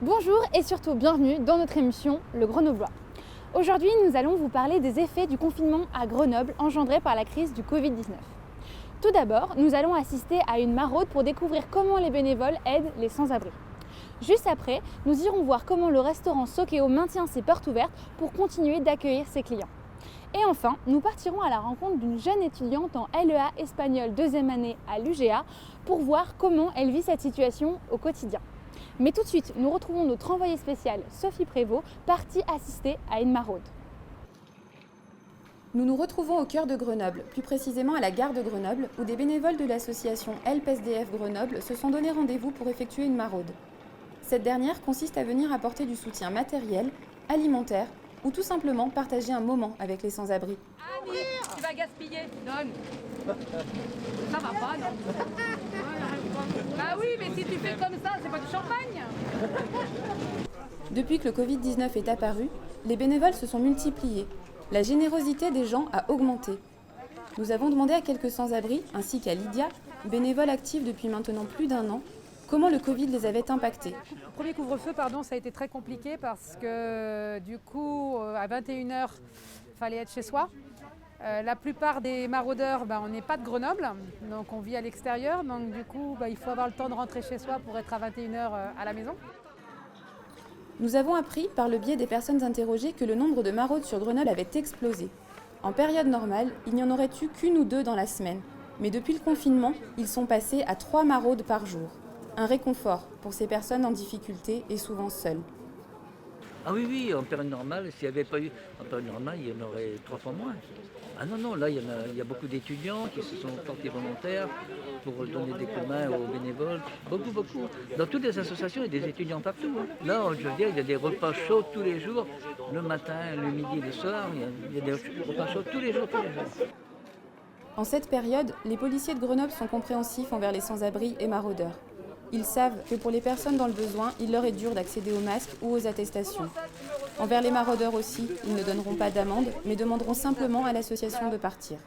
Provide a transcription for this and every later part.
Bonjour et surtout bienvenue dans notre émission Le Grenoblois. Aujourd'hui, nous allons vous parler des effets du confinement à Grenoble engendré par la crise du Covid-19. Tout d'abord, nous allons assister à une maraude pour découvrir comment les bénévoles aident les sans-abri. Juste après, nous irons voir comment le restaurant Sokeo maintient ses portes ouvertes pour continuer d'accueillir ses clients. Et enfin, nous partirons à la rencontre d'une jeune étudiante en LEA espagnol 2e année à l'UGA pour voir comment elle vit cette situation au quotidien. Mais tout de suite, nous retrouvons notre envoyée spéciale Sophie Prévost, partie assister à une maraude. Nous nous retrouvons au cœur de Grenoble, plus précisément à la gare de Grenoble, où des bénévoles de l'association Help SDF Grenoble se sont donné rendez-vous pour effectuer une maraude. Cette dernière consiste à venir apporter du soutien matériel, alimentaire ou tout simplement partager un moment avec les sans-abri. Annie, tu vas gaspiller, donne. Ça va pas, non? Bah oui, mais si tu fais comme ça, c'est pas du champagne. Depuis que le Covid-19 est apparu, les bénévoles se sont multipliés. La générosité des gens a augmenté. Nous avons demandé à quelques sans-abri, ainsi qu'à Lydia, bénévole active depuis maintenant plus d'1 an, comment le Covid les avait impactés. Le premier couvre-feu, ça a été très compliqué parce que du coup, à 21h, il fallait être chez soi. La plupart des maraudeurs, on n'est pas de Grenoble, donc on vit à l'extérieur. Donc du coup, il faut avoir le temps de rentrer chez soi pour être à 21h à la maison. Nous avons appris, par le biais des personnes interrogées, que le nombre de maraudes sur Grenoble avait explosé. En période normale, il n'y en aurait eu qu'1 ou 2 dans la semaine. Mais depuis le confinement, ils sont passés à 3 maraudes par jour. Un réconfort pour ces personnes en difficulté et souvent seules. Ah oui, en période normale, s'il n'y avait pas eu, en période normale, il y en aurait 3 fois moins. Ah non, là, il y a beaucoup d'étudiants qui se sont portés volontaires pour donner des coups de main aux bénévoles. Beaucoup. Dans toutes les associations, il y a des étudiants partout. Là, je veux dire, il y a des repas chauds tous les jours, le matin, le midi, le soir. Il y a des repas chauds tous les jours. En cette période, les policiers de Grenoble sont compréhensifs envers les sans-abri et maraudeurs. Ils savent que pour les personnes dans le besoin, il leur est dur d'accéder aux masques ou aux attestations. Envers les maraudeurs aussi, ils ne donneront pas d'amende, mais demanderont simplement à l'association de partir.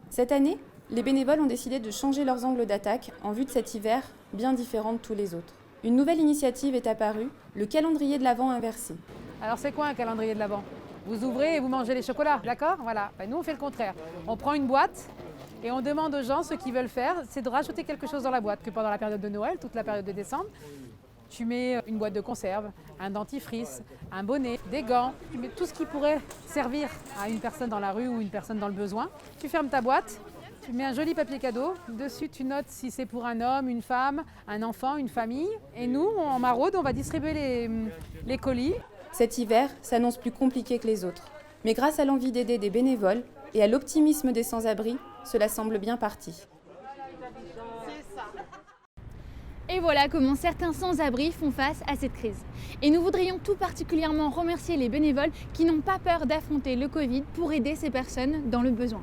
Cette année, les bénévoles ont décidé de changer leurs angles d'attaque en vue de cet hiver bien différent de tous les autres. Une nouvelle initiative est apparue, le calendrier de l'Avent inversé. Alors c'est quoi un calendrier de l'Avent? Vous ouvrez et vous mangez les chocolats, d'accord? Voilà. Nous on fait le contraire. On prend une boîte et on demande aux gens ce qu'ils veulent faire, c'est de rajouter quelque chose dans la boîte, que pendant la période de Noël, toute la période de décembre, tu mets une boîte de conserve, un dentifrice, un bonnet, des gants, tu mets tout ce qui pourrait servir à une personne dans la rue ou une personne dans le besoin. Tu fermes ta boîte, tu mets un joli papier cadeau, dessus tu notes si c'est pour un homme, une femme, un enfant, une famille. Et nous, en maraude, on va distribuer les colis. Cet hiver s'annonce plus compliqué que les autres. Mais grâce à l'envie d'aider des bénévoles et à l'optimisme des sans-abri, cela semble bien parti. Et voilà comment certains sans-abri font face à cette crise. Et nous voudrions tout particulièrement remercier les bénévoles qui n'ont pas peur d'affronter le Covid pour aider ces personnes dans le besoin.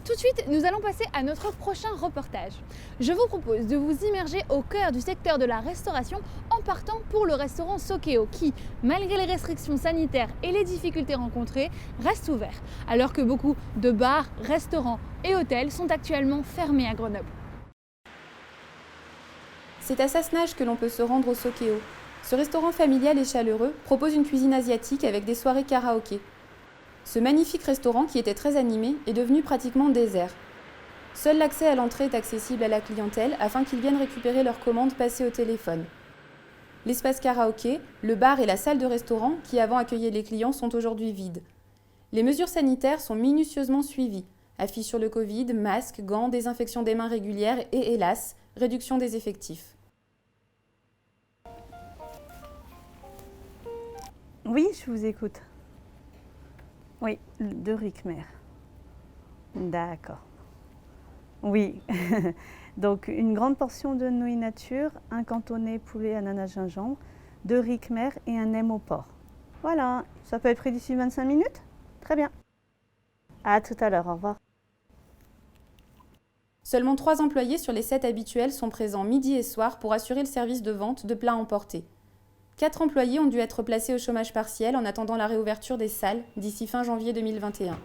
Tout de suite, nous allons passer à notre prochain reportage. Je vous propose de vous immerger au cœur du secteur de la restauration en partant pour le restaurant Sokeo qui, malgré les restrictions sanitaires et les difficultés rencontrées, reste ouvert, alors que beaucoup de bars, restaurants et hôtels sont actuellement fermés à Grenoble. C'est à Sassenage que l'on peut se rendre au Sokeo. Ce restaurant familial et chaleureux propose une cuisine asiatique avec des soirées karaoké. Ce magnifique restaurant, qui était très animé, est devenu pratiquement désert. Seul l'accès à l'entrée est accessible à la clientèle afin qu'ils viennent récupérer leurs commandes passées au téléphone. L'espace karaoké, le bar et la salle de restaurant, qui avant accueillaient les clients, sont aujourd'hui vides. Les mesures sanitaires sont minutieusement suivies. Affiches sur le Covid, masques, gants, désinfection des mains régulières et, hélas, réduction des effectifs. Oui, je vous écoute. Oui, de Ricmer. D'accord. Oui. Donc, une grande portion de nouilles nature, un cantonné poulet ananas gingembre, 2 Ricmer et un nem au porc. Voilà, ça peut être prêt d'ici 25 minutes? Très bien. À tout à l'heure, au revoir. Seulement 3 employés sur les 7 habituels sont présents midi et soir pour assurer le service de vente de plats emportés. 4 employés ont dû être placés au chômage partiel en attendant la réouverture des salles d'ici fin janvier 2021.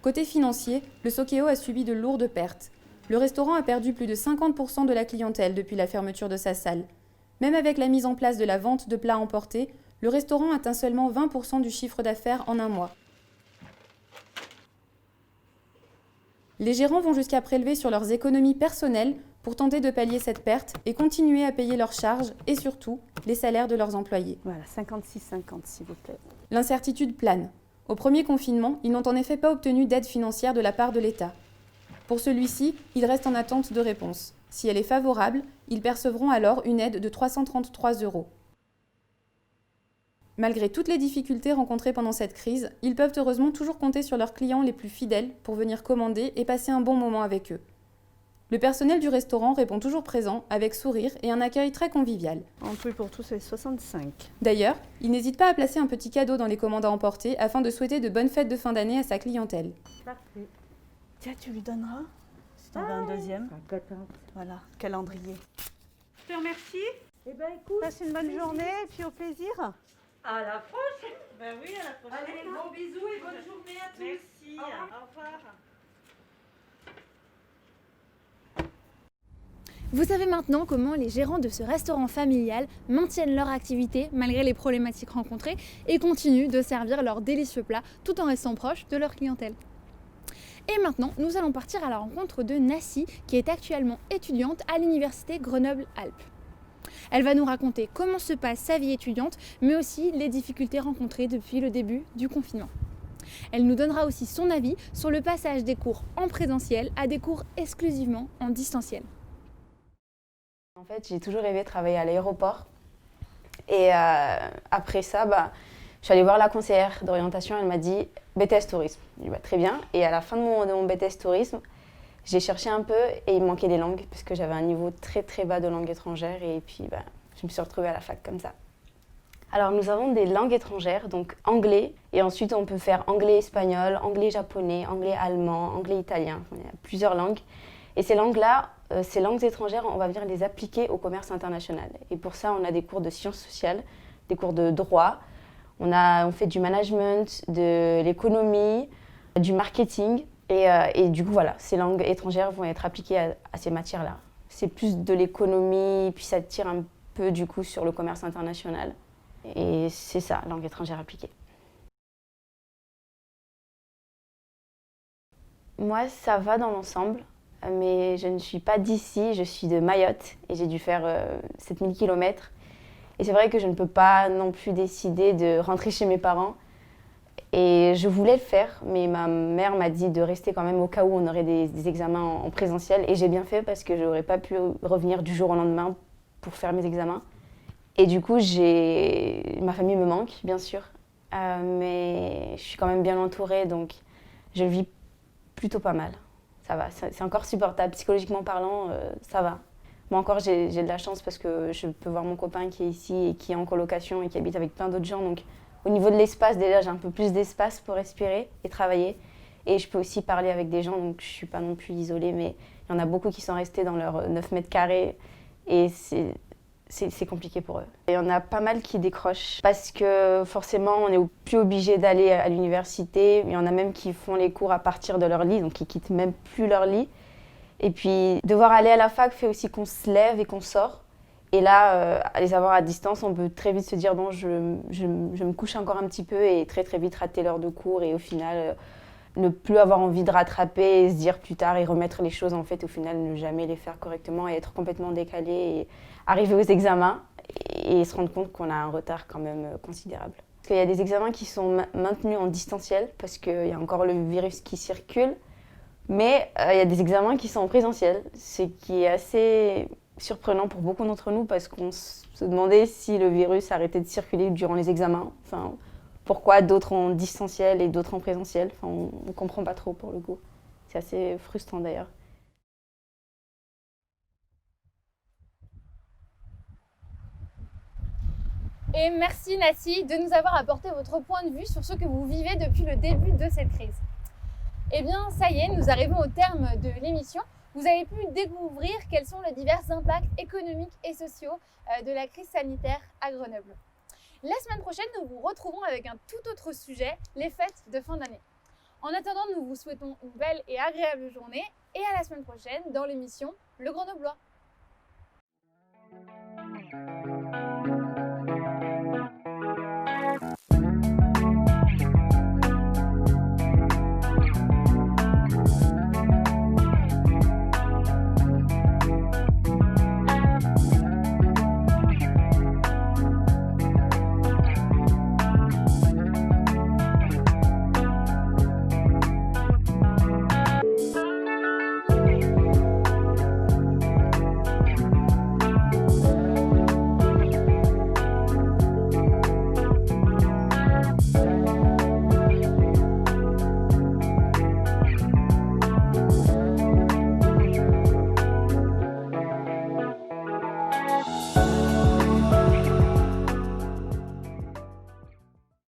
Côté financier, le Sokeo a subi de lourdes pertes. Le restaurant a perdu plus de 50% de la clientèle depuis la fermeture de sa salle. Même avec la mise en place de la vente de plats emportés, le restaurant atteint seulement 20% du chiffre d'affaires en un mois. Les gérants vont jusqu'à prélever sur leurs économies personnelles pour tenter de pallier cette perte et continuer à payer leurs charges et surtout les salaires de leurs employés. Voilà, 56,50 s'il vous plaît. L'incertitude plane. Au premier confinement, ils n'ont en effet pas obtenu d'aide financière de la part de l'État. Pour celui-ci, ils restent en attente de réponse. Si elle est favorable, ils percevront alors une aide de 333 €. Malgré toutes les difficultés rencontrées pendant cette crise, ils peuvent heureusement toujours compter sur leurs clients les plus fidèles pour venir commander et passer un bon moment avec eux. Le personnel du restaurant répond toujours présent, avec sourire et un accueil très convivial. En tout et pour tout, c'est 65. D'ailleurs, il n'hésite pas à placer un petit cadeau dans les commandes à emporter afin de souhaiter de bonnes fêtes de fin d'année à sa clientèle. Parfait. Tiens, tu lui donneras si tu en veux un deuxième. Voilà, calendrier. Je te remercie. Eh bien, écoute, passe une bonne journée et puis au plaisir. À la prochaine. Ben oui, à la prochaine. Allez, gros bisous et bonne journée à tous. Merci. Au revoir. Vous savez maintenant comment les gérants de ce restaurant familial maintiennent leur activité malgré les problématiques rencontrées et continuent de servir leurs délicieux plats tout en restant proches de leur clientèle. Et maintenant, nous allons partir à la rencontre de Nassi, qui est actuellement étudiante à l'université Grenoble-Alpes. Elle va nous raconter comment se passe sa vie étudiante, mais aussi les difficultés rencontrées depuis le début du confinement. Elle nous donnera aussi son avis sur le passage des cours en présentiel à des cours exclusivement en distanciel. En fait, j'ai toujours rêvé de travailler à l'aéroport. Et après ça, je suis allée voir la conseillère d'orientation. Elle m'a dit BTS Tourisme. J'ai dit très bien. Et à la fin de mon BTS Tourisme, j'ai cherché un peu et il me manquait des langues parce que j'avais un niveau très très bas de langue étrangère. Et puis, je me suis retrouvée à la fac comme ça. Alors, nous avons des langues étrangères, donc anglais. Et ensuite, on peut faire anglais-espagnol, anglais-japonais, anglais-allemand, anglais-italien. Il y a plusieurs langues. Et ces langues-là, ces langues étrangères, on va venir les appliquer au commerce international. Et pour ça, on a des cours de sciences sociales, des cours de droit. On fait du management, de l'économie, du marketing. Et du coup, voilà, ces langues étrangères vont être appliquées à ces matières-là. C'est plus de l'économie, puis ça tire un peu du coup sur le commerce international. Et c'est ça, langue étrangère appliquée. Moi, ça va dans l'ensemble. Mais je ne suis pas d'ici, je suis de Mayotte et j'ai dû faire 7000 km. Et c'est vrai que je ne peux pas non plus décider de rentrer chez mes parents. Et je voulais le faire, mais ma mère m'a dit de rester quand même au cas où on aurait des examens en présentiel. Et j'ai bien fait parce que je n'aurais pas pu revenir du jour au lendemain pour faire mes examens. Et du coup, ma famille me manque, bien sûr. Mais je suis quand même bien entourée, donc je vis plutôt pas mal. Ça va, c'est encore supportable. Psychologiquement parlant, ça va. Moi encore, j'ai de la chance parce que je peux voir mon copain qui est ici et qui est en colocation et qui habite avec plein d'autres gens. Donc au niveau de l'espace, déjà, j'ai un peu plus d'espace pour respirer et travailler. Et je peux aussi parler avec des gens, donc je ne suis pas non plus isolée. Mais il y en a beaucoup qui sont restés dans leurs 9 mètres carrés et c'est compliqué pour eux. Il y en a pas mal qui décrochent parce que forcément on n'est plus obligé d'aller à l'université. Il y en a même qui font les cours à partir de leur lit, donc ils quittent même plus leur lit. Et puis devoir aller à la fac fait aussi qu'on se lève et qu'on sort. Et là, à les avoir à distance, on peut très vite se dire bon, je me couche encore un petit peu et très très vite rater l'heure de cours et au final ne plus avoir envie de rattraper et se dire plus tard et remettre les choses en fait, au final ne jamais les faire correctement et être complètement décalé et arriver aux examens et se rendre compte qu'on a un retard quand même considérable. Parce qu'il y a des examens qui sont maintenus en distanciel parce qu'il y a encore le virus qui circule, mais il y a des examens qui sont en présentiel, ce qui est assez surprenant pour beaucoup d'entre nous parce qu'on se demandait si le virus arrêtait de circuler durant les examens. Enfin, pourquoi d'autres en distanciel et d'autres en présentiel. Enfin, on ne comprend pas trop pour le coup. C'est assez frustrant d'ailleurs. Et merci Nassi de nous avoir apporté votre point de vue sur ce que vous vivez depuis le début de cette crise. Eh bien, ça y est, nous arrivons au terme de l'émission. Vous avez pu découvrir quels sont les divers impacts économiques et sociaux de la crise sanitaire à Grenoble. La semaine prochaine, nous vous retrouvons avec un tout autre sujet, les fêtes de fin d'année. En attendant, nous vous souhaitons une belle et agréable journée et à la semaine prochaine dans l'émission Le Grenoblois.